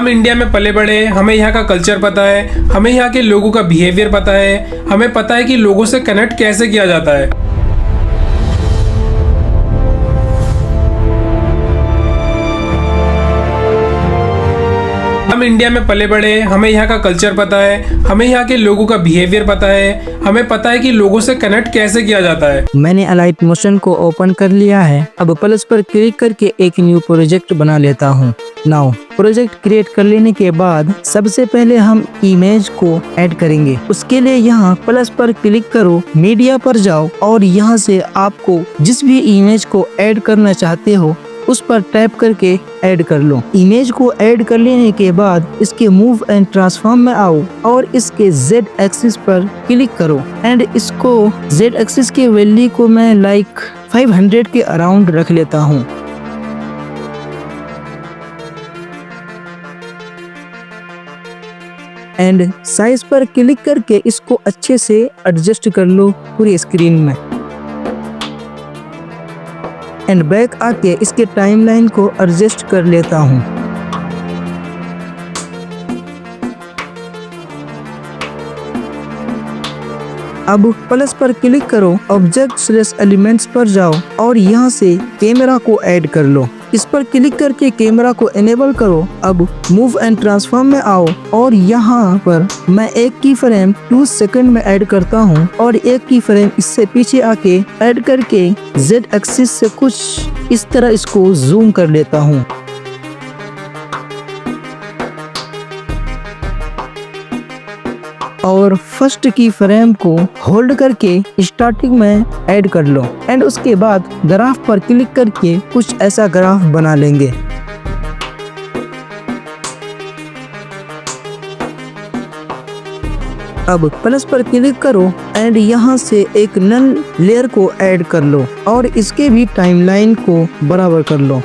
हम इंडिया में पले बड़े, हमें यहाँ का कल्चर पता है, हमें यहाँ के लोगों का बिहेवियर पता है, हमें पता है कि लोगों से कनेक्ट कैसे किया जाता है। हम इंडिया में पले बड़े, हमें यहाँ का कल्चर पता है, हमें यहाँ के लोगों का बिहेवियर पता है, हमें पता है कि लोगों से कनेक्ट कैसे किया जाता है। मैंने अलाइट मोशन को ओपन कर लिया है। अब प्लस पर क्लिक करके एक न्यू प्रोजेक्ट बना लेता हूँ। नाउ प्रोजेक्ट क्रिएट कर लेने के बाद सबसे पहले हम इमेज को ऐड करेंगे। उसके लिए यहाँ प्लस पर क्लिक करो, मीडिया पर जाओ और यहाँ से आपको जिस भी इमेज को ऐड करना चाहते हो उस पर टैप करके ऐड कर लो। इमेज को ऐड कर लेने के बाद इसके मूव एंड ट्रांसफॉर्म में आओ और इसके Z एक्सिस पर क्लिक करो एंड इसको Z एक्सिस के वैल्यू को मैं लाइक 500 के अराउंड रख लेता हूँ। एंड साइज पर क्लिक करके इसको अच्छे से एडजस्ट कर लो पूरी स्क्रीन में। एंड बैक आके इसके टाइमलाइन को एडजस्ट कर लेता हूँ। अब प्लस पर क्लिक करो, ऑब्जेक्ट / एलिमेंट्स पर जाओ और यहाँ से कैमरा को ऐड कर लो। इस पर क्लिक करके कैमरा को एनेबल करो। अब मूव एंड ट्रांसफॉर्म में आओ और यहाँ पर मैं एक की फ्रेम 2 सेकंड में ऐड करता हूँ और एक की फ्रेम इससे पीछे आके ऐड करके Z एक्सिस से कुछ इस तरह इसको जूम कर लेता हूँ। और फर्स्ट की फ्रेम को होल्ड करके स्टार्टिंग में ऐड कर लो एंड उसके बाद ग्राफ पर क्लिक करके कुछ ऐसा ग्राफ बना लेंगे। अब प्लस पर क्लिक करो एंड यहाँ से एक नल लेयर को ऐड कर लो और इसके भी टाइमलाइन को बराबर कर लो।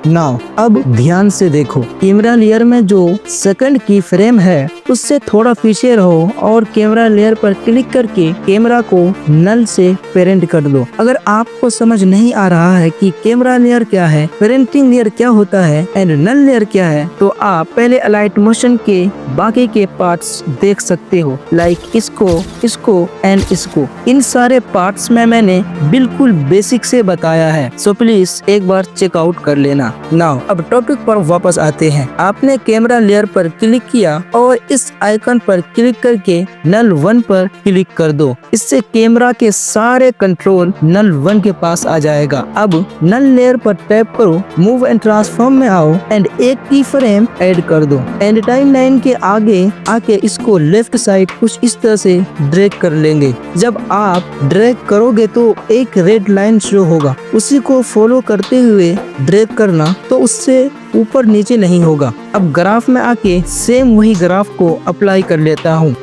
नाउ अब ध्यान से देखो, कैमरा लेयर में जो सेकंड की फ्रेम है उससे थोड़ा पीछे रहो और कैमरा लेयर पर क्लिक करके कैमरा को नल से पेरेंट कर दो। अगर आपको समझ नहीं आ रहा है कि कैमरा लेयर क्या है, पेरेंटिंग लेयर क्या होता है एंड नल लेयर क्या है, तो आप पहले अलाइट मोशन के बाकी के पार्ट्स देख सकते हो, लाइक इसको एंड इसको। इन सारे पार्ट्स में मैंने बिल्कुल बेसिक से बताया है, सो प्लीज एक बार चेकआउट कर लेना। नाउ अब टॉपिक पर वापस आते हैं। आपने कैमरा लेयर पर क्लिक किया और इस आइकन पर क्लिक करके नल 1 पर क्लिक कर दो। इससे कैमरा के सारे कंट्रोल नल 1 के पास आ जाएगा। अब नल लेयर पर टैप करो, मूव एंड ट्रांसफॉर्म में आओ एंड एक की फ्रेम ऐड कर दो एंड टाइमलाइन के आगे आके इसको लेफ्ट साइड कुछ इस तरह से ड्रैग कर लेंगे। जब आप ड्रैग करोगे तो एक रेड लाइन शो होगा, उसी को फॉलो करते हुए ड्रैग करना तो उससे ऊपर नीचे नहीं होगा। अब ग्राफ में आके सेम वही ग्राफ को अप्लाई कर लेता हूँ।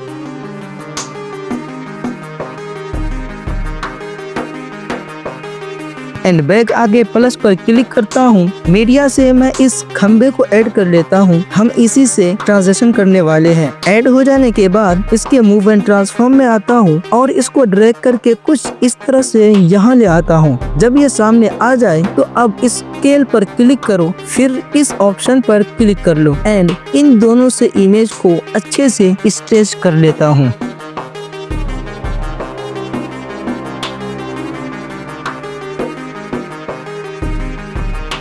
एंड बैक आगे प्लस पर क्लिक करता हूँ। मीडिया से मैं इस खंबे को ऐड कर लेता हूँ। हम इसी से ट्रांजिशन करने वाले हैं। ऐड हो जाने के बाद इसके मूव एंड ट्रांसफॉर्म में आता हूँ और इसको ड्रैग करके कुछ इस तरह से यहाँ ले आता हूँ। जब ये सामने आ जाए तो अब इस स्केल पर क्लिक करो, फिर इस ऑप्शन पर क्लिक कर लो एंड इन दोनों से इमेज को अच्छे से स्ट्रेच कर लेता हूँ।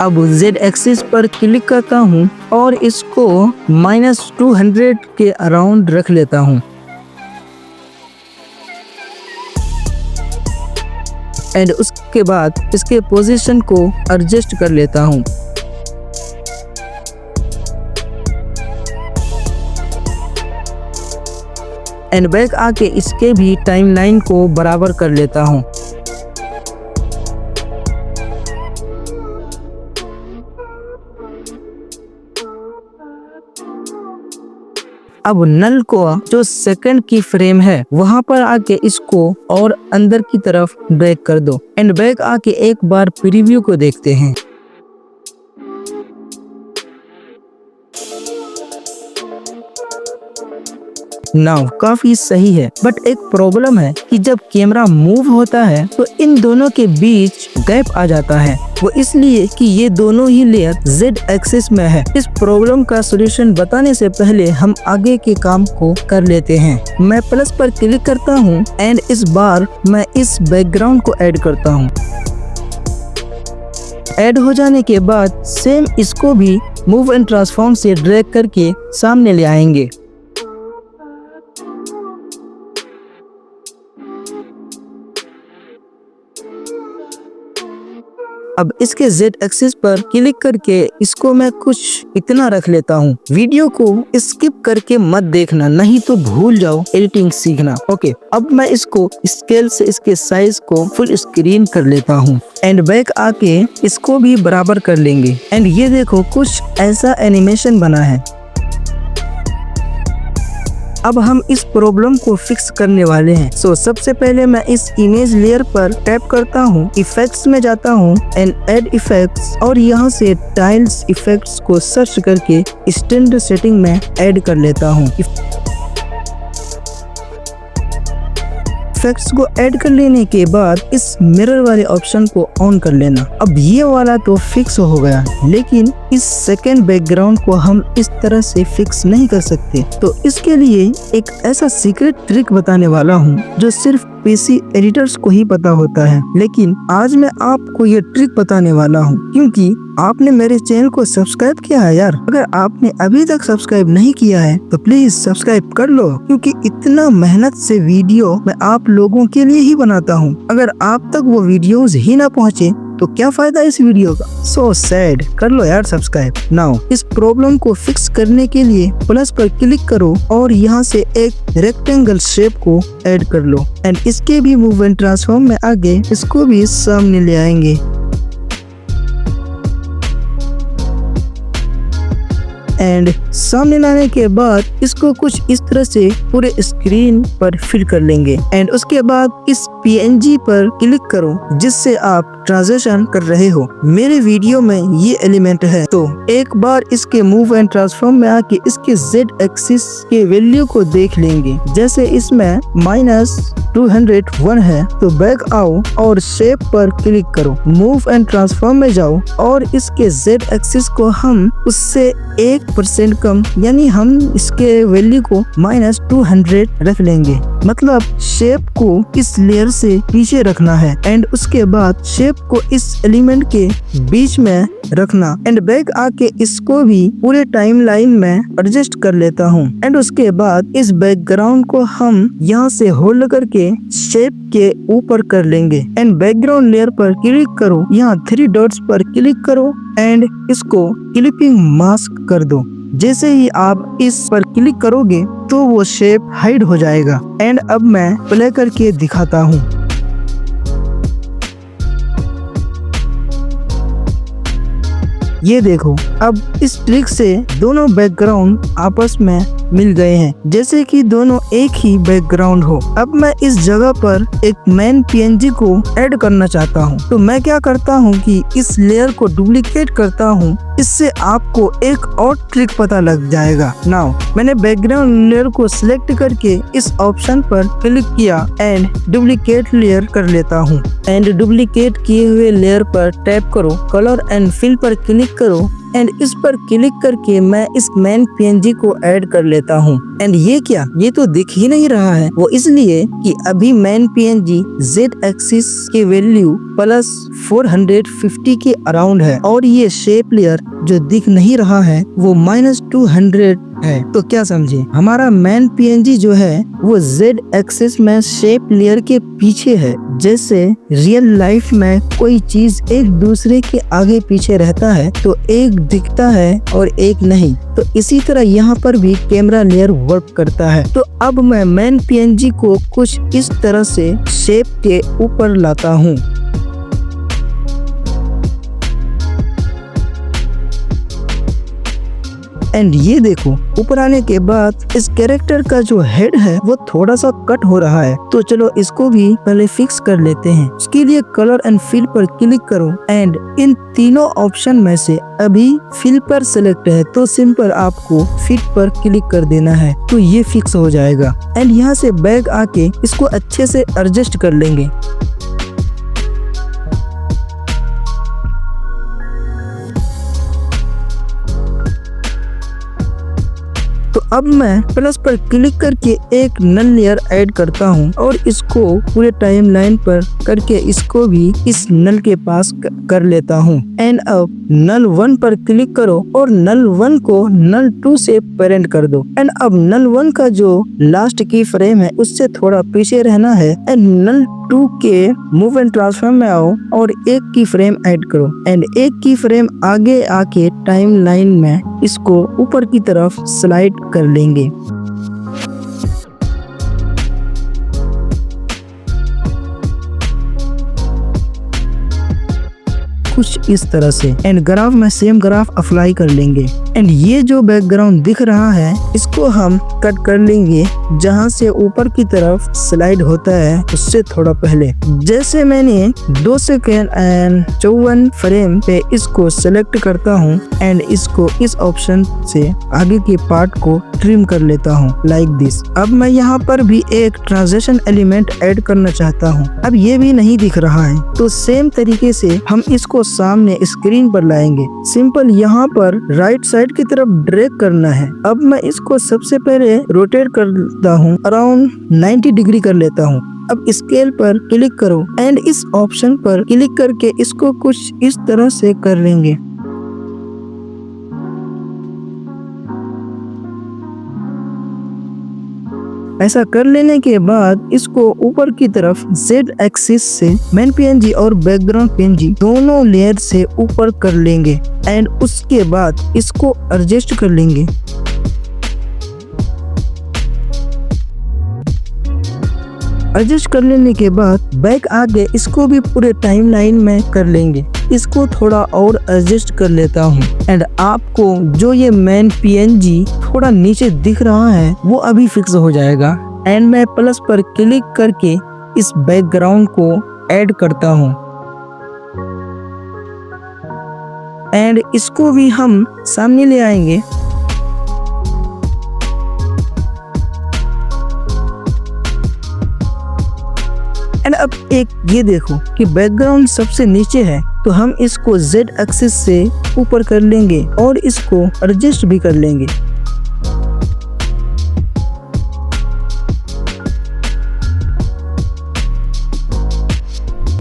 अब Z एक्सिस पर क्लिक करता हूँ और इसको -200 के अराउंड रख लेता हूँ एंड उसके बाद इसके पोजीशन को एडजस्ट कर लेता हूँ। एंड बैक आके इसके भी टाइमलाइन को बराबर कर लेता हूँ। अब नल को जो सेकंड की फ्रेम है वहां पर आके इसको और अंदर की तरफ ड्रैग कर दो एंड बैक आके एक बार प्रीव्यू को देखते हैं। नाउ काफी सही है, बट एक प्रॉब्लम है कि जब कैमरा मूव होता है तो इन दोनों के बीच गैप आ जाता है। वो इसलिए कि ये दोनों ही लेयर Z एक्सिस में है। इस प्रॉब्लम का सॉल्यूशन बताने से पहले हम आगे के काम को कर लेते हैं। मैं प्लस पर क्लिक करता हूँ एंड इस बार मैं इस बैकग्राउंड को ऐड करता हूँ। ऐड हो जाने के बाद सेम इसको भी मूव एंड ट्रांसफॉर्म से ड्रैग करके सामने ले आएंगे। अब इसके Z एक्सिस पर क्लिक करके इसको मैं कुछ इतना रख लेता हूँ। वीडियो को स्किप करके मत देखना, नहीं तो भूल जाओ एडिटिंग सीखना। ओके, अब मैं इसको स्केल से इसके साइज को फुल स्क्रीन कर लेता हूँ एंड बैक आके इसको भी बराबर कर लेंगे। एंड ये देखो कुछ ऐसा एनिमेशन बना है। अब हम इस प्रॉब्लम को फिक्स करने वाले हैं। सो सबसे पहले मैं इस इमेज लेयर पर टैप करता हूँ, इफेक्ट्स में जाता हूँ एंड ऐड इफेक्ट्स और यहाँ से टाइल्स इफेक्ट्स को सर्च करके स्टैंडर्ड सेटिंग में ऐड कर लेता हूँ। इफेक्ट्स को ऐड कर लेने के बाद इस मिरर वाले ऑप्शन को ऑन कर लेना। अब ये वाला तो फिक्स हो गया, लेकिन इस सेकेंड बैकग्राउंड को हम इस तरह से फिक्स नहीं कर सकते। तो इसके लिए एक ऐसा सीक्रेट ट्रिक बताने वाला हूँ जो सिर्फ पीसी एडिटर्स को ही पता होता है, लेकिन आज मैं आपको ये ट्रिक बताने वाला हूँ क्योंकि आपने मेरे चैनल को सब्सक्राइब किया है यार। अगर आपने अभी तक सब्सक्राइब नहीं किया है तो प्लीज सब्सक्राइब कर लो, क्योंकि इतना मेहनत से वीडियो मैं आप लोगों के लिए ही बनाता हूँ। अगर आप तक वो वीडियोस ही ना पहुँचे तो क्या फायदा इस वीडियो का। सो सैड, कर लो यार सब्सक्राइब। नाउ इस प्रॉब्लम को फिक्स करने के लिए प्लस पर क्लिक करो और यहाँ से एक रेक्टेंगल शेप को ऐड कर लो एंड इसके भी मूव एंड ट्रांसफॉर्म में आगे इसको भी सामने ले आएंगे। एंड सामने लाने के बाद इसको कुछ इस तरह से पूरे स्क्रीन पर फिल कर लेंगे एंड उसके बाद इस PNG पर क्लिक करो जिससे आप ट्रांजिशन कर रहे हो। मेरे वीडियो में ये एलिमेंट है, तो एक बार इसके मूव एंड ट्रांसफॉर्म में आके इसके Z एक्सिस के वैल्यू को देख लेंगे। जैसे इसमें -201 है तो बैक आओ और शेप पर क्लिक करो, मूव एंड ट्रांसफॉर्म में जाओ और इसके Z एक्सिस को हम उससे 1% कम, यानी हम इसके वैल्यू को -200 रख लेंगे। मतलब शेप को इस लेयर से पीछे रखना है एंड उसके बाद शेप को इस एलिमेंट के बीच में रखना एंड बैक आके इसको भी पूरे टाइमलाइन में एडजस्ट कर लेता हूँ। एंड उसके बाद इस बैकग्राउंड को हम यहाँ से होल्ड करके शेप के ऊपर कर लेंगे एंड बैकग्राउंड लेयर पर क्लिक करो, यहाँ 3 डॉट्स पर क्लिक करो एंड इसको क्लिपिंग मास्क कर दो। जैसे ही आप इस पर क्लिक करोगे तो वो शेप हाइड हो जाएगा। एंड अब मैं प्ले करके दिखाता हूँ। ये देखो, अब इस ट्रिक से दोनों बैकग्राउंड आपस में मिल गए हैं, जैसे कि दोनों एक ही बैकग्राउंड हो। अब मैं इस जगह पर एक मेन PNG को ऐड करना चाहता हूँ, तो मैं क्या करता हूँ कि इस लेयर को डुप्लीकेट करता हूँ। इससे आपको एक और ट्रिक पता लग जाएगा। नाउ मैंने बैकग्राउंड लेयर को सिलेक्ट करके इस ऑप्शन पर क्लिक किया एंड डुप्लीकेट लेयर कर लेता हूँ एंड डुप्लीकेट किए हुए लेयर पर टैप करो, कलर एंड फिल पर क्लिक करो एंड इस पर क्लिक करके मैं इस मेन PNG को ऐड कर लेता हूँ। एंड ये क्या, ये तो दिख ही नहीं रहा है। वो इसलिए कि अभी मेन PNG Z एक्सिस की वैल्यू +450 के अराउंड है और ये शेप लेयर जो दिख नहीं रहा है वो -200 है। तो क्या समझे, हमारा मेन PNG जो है वो Z एक्सिस में शेप लेयर के पीछे है। जैसे रियल लाइफ में कोई चीज एक दूसरे के आगे पीछे रहता है तो एक दिखता है और एक नहीं, तो इसी तरह यहाँ पर भी कैमरा लेयर वर्क करता है। तो अब मैं मेन PNG को कुछ इस तरह से शेप के ऊपर लाता हूँ एंड ये देखो ऊपर आने के बाद इस कैरेक्टर का जो हेड है वो थोड़ा सा कट हो रहा है, तो चलो इसको भी पहले फिक्स कर लेते हैं। उसके लिए कलर एंड फिल पर क्लिक करो एंड इन तीनों ऑप्शन में से अभी फिल पर सिलेक्ट है तो सिंपल आपको फिट पर क्लिक कर देना है, तो ये फिक्स हो जाएगा। एंड यहाँ से बैक आके इसको अच्छे से एडजस्ट कर लेंगे। तो अब मैं प्लस पर क्लिक करके एक नल लेयर ऐड करता हूँ और इसको पूरे टाइमलाइन पर करके इसको भी इस नल के पास कर लेता हूँ। एंड अब नल 1 पर क्लिक करो और नल 1 को नल 2 से पेरेंट कर दो। एंड अब नल 1 का जो लास्ट की फ्रेम है उससे थोड़ा पीछे रहना है एंड नल 2 के मूव एंड ट्रांसफॉर्म में आओ और एक की फ्रेम ऐड करो एंड एक की फ्रेम आगे आके टाइमलाइन में इसको ऊपर की तरफ स्लाइड कर लेंगे। कुछ इस तरह से एंड ग्राफ में सेम ग्राफ अप्लाई कर लेंगे। एंड ये जो बैकग्राउंड दिख रहा है इसको हम कट कर लेंगे जहां से ऊपर की तरफ स्लाइड होता है उससे थोड़ा पहले। जैसे मैंने 2 सेकेंड एंड 54 फ्रेम पे इसको सेलेक्ट करता हूं एंड इसको इस ऑप्शन से आगे के पार्ट को ट्रिम कर लेता हूं लाइक दिस। अब मैं यहाँ पर भी एक ट्रांजिशन एलिमेंट ऐड करना चाहता हूँ। अब ये भी नहीं दिख रहा है तो सेम तरीके से हम इसको सामने स्क्रीन पर लाएंगे। सिंपल यहाँ पर राइट साइड की तरफ ड्रैग करना है। अब मैं इसको सबसे पहले रोटेट करता हूँ, अराउंड 90 डिग्री कर लेता हूँ। अब स्केल पर क्लिक करो एंड इस ऑप्शन पर क्लिक करके इसको कुछ इस तरह से कर लेंगे। ऐसा कर लेने के बाद इसको ऊपर की तरफ Z एक्सिस से मेन PNG और बैकग्राउंड PNG दोनों लेयर से ऊपर कर लेंगे एंड उसके बाद इसको एडजस्ट कर लेंगे। एडजस्ट कर लेने के बाद बैक आगे इसको भी पूरे टाइमलाइन में कर लेंगे। इसको थोड़ा और एडजस्ट कर लेता हूँ एंड आपको जो ये मेन PNG थोड़ा नीचे दिख रहा है वो अभी फिक्स हो जाएगा। एंड मैं प्लस पर क्लिक करके इस बैकग्राउंड को ऐड करता हूँ एंड इसको भी हम सामने ले आएंगे। एंड अब एक ये देखो कि बैकग्राउंड सबसे नीचे है तो हम इसको Z एक्सिस से ऊपर कर लेंगे और इसको एडजस्ट भी कर लेंगे।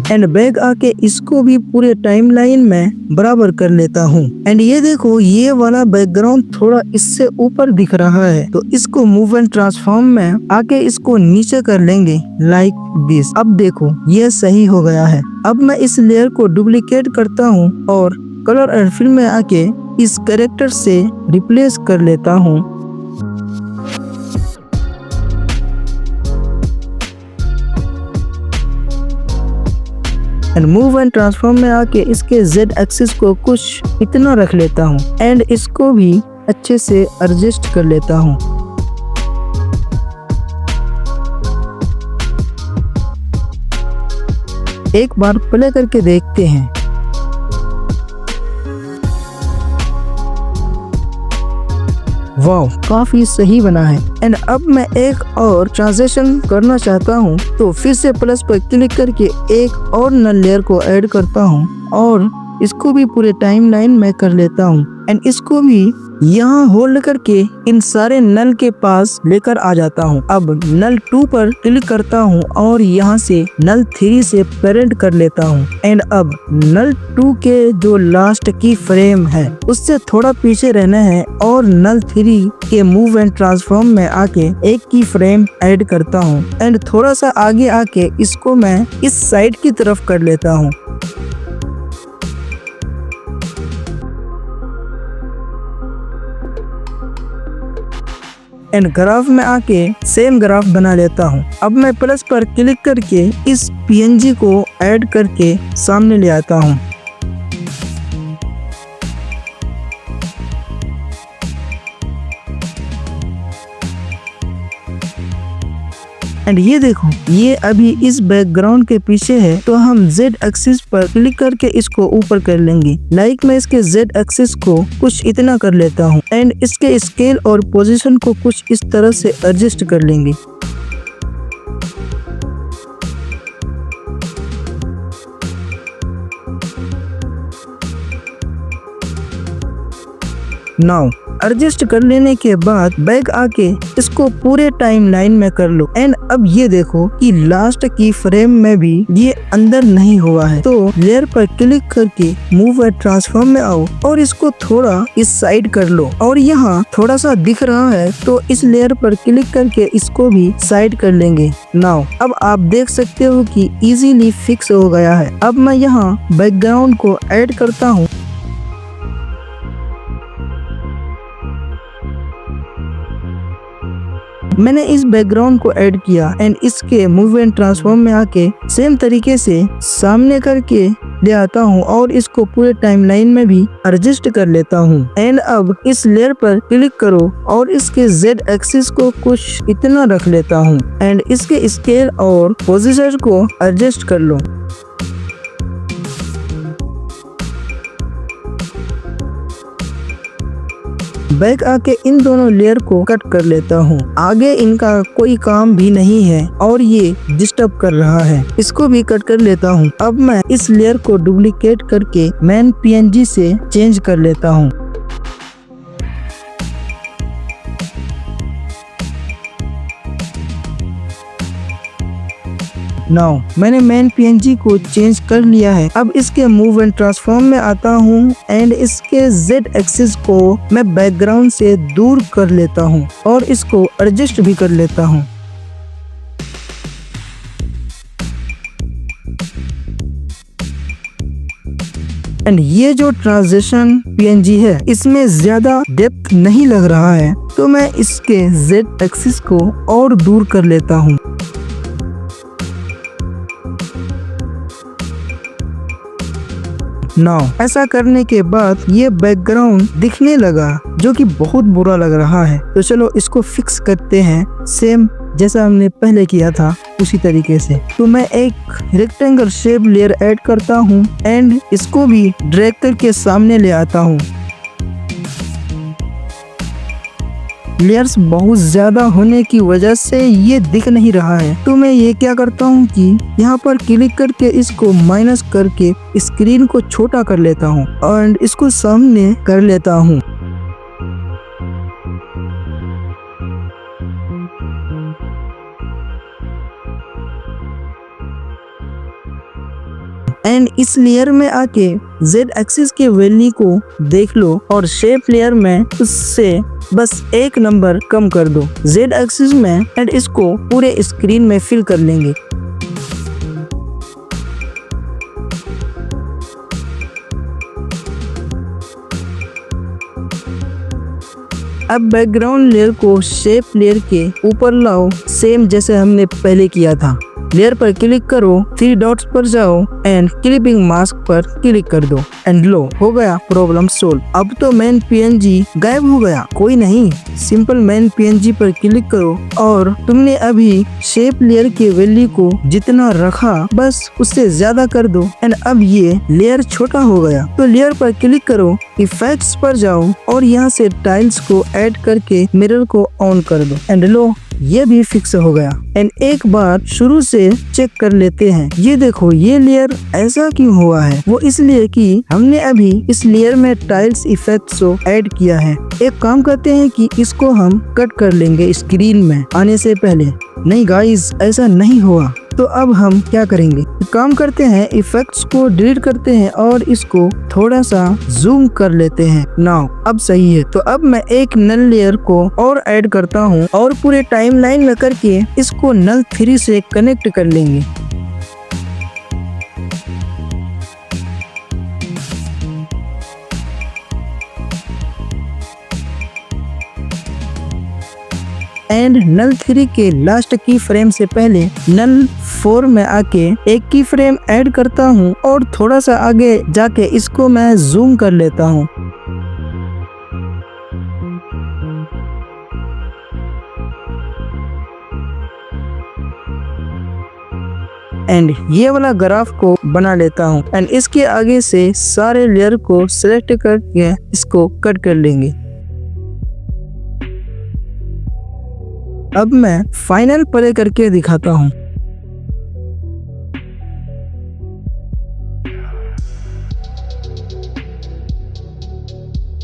एंड बैक आके इसको भी पूरे टाइमलाइन में बराबर कर लेता हूँ। एंड ये देखो ये वाला बैकग्राउंड थोड़ा इससे ऊपर दिख रहा है तो इसको मूव एंड ट्रांसफॉर्म में आके इसको नीचे कर लेंगे लाइक दिस। अब देखो ये सही हो गया है। अब मैं इस लेयर को डुप्लीकेट करता हूँ और कलर एंड फिल में आके इस कैरेक्टर से रिप्लेस कर लेता हूँ। एंड मूव एंड ट्रांसफॉर्म में आके इसके Z एक्सिस को कुछ इतना रख लेता हूँ एंड इसको भी अच्छे से एडजस्ट कर लेता हूँ। एक बार प्ले करके देखते हैं। वाह काफी सही बना है। एंड अब मैं एक और ट्रांजिशन करना चाहता हूँ तो फिर से प्लस पर क्लिक करके एक और नल लेयर को ऐड करता हूँ और इसको भी पूरे टाइमलाइन में कर लेता हूँ एंड इसको भी यहाँ होल्ड करके इन सारे नल के पास लेकर आ जाता हूँ। अब नल 2 पर क्लिक करता हूँ और यहाँ से नल 3 से पेरेंट कर लेता हूँ एंड अब नल 2 के जो लास्ट की फ्रेम है उससे थोड़ा पीछे रहना है और नल 3 के मूव एंड ट्रांसफॉर्म में आके एक की फ्रेम ऐड करता हूँ एंड थोड़ा सा आगे आके इसको मैं इस साइड की तरफ कर लेता हूँ। एंड ग्राफ में आके सेम ग्राफ बना लेता हूँ। अब मैं प्लस पर क्लिक करके इस PNG को ऐड करके सामने ले आता हूँ। एंड ये देखो ये अभी इस बैकग्राउंड के पीछे है, तो हम Z एक्सिस पर क्लिक करके इसको ऊपर कर लेंगे। लाइक मैं इसके Z एक्सिस को कुछ इतना कर लेता हूँ एंड इसके स्केल और पोजीशन को कुछ इस तरह से एडजस्ट कर लेंगे। नाउ एडजस्ट कर लेने के बाद बैक आके इसको पूरे टाइम लाइन में कर लो एंड अब ये देखो कि लास्ट की फ्रेम में भी ये अंदर नहीं हुआ है, तो लेयर पर क्लिक करके मूव एंड ट्रांसफॉर्म में आओ और इसको थोड़ा इस साइड कर लो और यहाँ थोड़ा सा दिख रहा है तो इस लेयर पर क्लिक करके इसको भी साइड कर लेंगे। नाउ अब आप देख सकते हो कि इजीली फिक्स हो गया है। अब मैं यहाँ बैकग्राउंड को ऐड करता हूँ। मैंने इस बैकग्राउंड को ऐड किया एंड इसके मूव एंड ट्रांसफॉर्म में आके सेम तरीके से सामने करके ले आता हूँ और इसको पूरे टाइमलाइन में भी एडजस्ट कर लेता हूँ। एंड अब इस लेयर पर क्लिक करो और इसके Z एक्सिस को कुछ इतना रख लेता हूँ एंड इसके स्केल और पोजीशन को एडजस्ट कर लो। बैक आके इन दोनों लेयर को कट कर लेता हूँ। आगे इनका कोई काम भी नहीं है और ये डिस्टर्ब कर रहा है, इसको भी कट कर लेता हूँ। अब मैं इस लेयर को डुप्लीकेट करके मेन PNG से चेंज कर लेता हूँ। नाउ मैंने मेन PNG को चेंज कर लिया है। अब इसके मूव एंड ट्रांसफॉर्म में आता हूँ एंड इसके Z एक्सिस को मैं बैकग्राउंड से दूर कर लेता हूँ और इसको एडजस्ट भी कर लेता हूँ। एंड ये जो ट्रांजिशन PNG है इसमें ज्यादा डेप्थ नहीं लग रहा है, तो मैं इसके Z एक्सिस को और दूर कर लेता हूँ। नाउ ऐसा करने के बाद ये बैकग्राउंड दिखने लगा जो कि बहुत बुरा लग रहा है, तो चलो इसको फिक्स करते हैं सेम जैसा हमने पहले किया था उसी तरीके से। तो मैं एक रेक्टेंगल शेप लेयर ऐड करता हूँ एंड इसको भी ड्रैग करके सामने ले आता हूँ। लेयर्स बहुत ज्यादा होने की वजह से ये दिख नहीं रहा है, तो मैं ये क्या करता हूँ कि यहाँ पर क्लिक करके इसको माइनस करके स्क्रीन को छोटा कर लेता हूँ और इसको सामने कर लेता हूँ। एंड इस लेयर में आके Z एक्सिस के वैल्यू को देख लो और शेप लेयर में उससे बस एक नंबर कम कर दो Z एक्सिस में एंड इसको पूरे स्क्रीन में फिल कर लेंगे। अब बैकग्राउंड लेयर को शेप लेयर के ऊपर लाओ सेम जैसे हमने पहले किया था। लेयर पर क्लिक करो, 3 डॉट्स पर जाओ एंड क्लिपिंग मास्क पर क्लिक कर दो एंड लो हो गया प्रॉब्लम सोल्व। अब तो मेन PNG गायब हो गया। कोई नहीं, सिंपल मेन PNG पर क्लिक करो और तुमने अभी शेप लेयर के वैल्यू को जितना रखा बस उससे ज्यादा कर दो एंड अब ये लेयर छोटा हो गया। तो लेयर पर क्लिक करो, इफेक्ट्स पर जाओ और यहाँ से टाइल्स को ऐड करके मिरर को ऑन कर दो एंड लो ये भी फिक्स हो गया। एंड एक बार शुरू से चेक कर लेते हैं। ये देखो ये लेयर ऐसा क्यों हुआ है, वो इसलिए कि हमने अभी इस लेयर में टाइल्स इफेक्ट्स को ऐड किया है। एक काम करते हैं कि इसको हम कट कर लेंगे स्क्रीन में आने से पहले। नहीं गाइस ऐसा नहीं हुआ, तो अब हम क्या करेंगे, काम करते हैं इफेक्ट्स को डिलीट करते हैं और इसको थोड़ा सा जूम कर लेते हैं। नाउ अब सही है। तो अब मैं एक नल लेयर को और ऐड करता हूँ और पूरे टाइमलाइन में करके इसको नल 3 से कनेक्ट कर लेंगे। एंड नल 3 के लास्ट की फ्रेम से पहले नल 4 में आके एक की फ्रेम ऐड करता हूँ और थोड़ा सा आगे जाके इसको मैं जूम कर लेता हूँ। एंड ये वाला ग्राफ को बना लेता हूँ एंड इसके आगे से सारे लेयर को सिलेक्ट करके इसको कट कर लेंगे। अब मैं फाइनल प्ले करके दिखाता हूँ।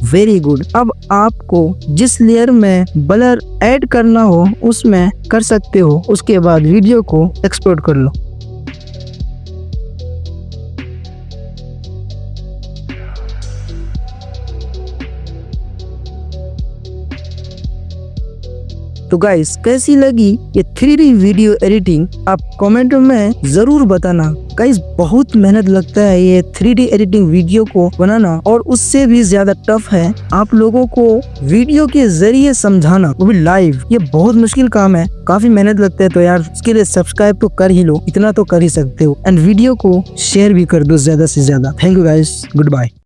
Very good. अब आपको जिस लेयर में ब्लर ऐड करना हो उसमें कर सकते हो। उसके बाद वीडियो को एक्सपोर्ट कर लो। तो गाइस कैसी लगी ये 3D वीडियो एडिटिंग आप कमेंट में जरूर बताना। गाइस बहुत मेहनत लगता है ये 3D एडिटिंग वीडियो को बनाना और उससे भी ज्यादा टफ है आप लोगों को वीडियो के जरिए समझाना, वो भी लाइव। ये बहुत मुश्किल काम है, काफी मेहनत लगता है। तो यार उसके लिए सब्सक्राइब तो कर ही लो, इतना तो कर ही सकते हो एंड वीडियो को शेयर भी कर दो ज्यादा से ज्यादा। Thank you guys, good bye.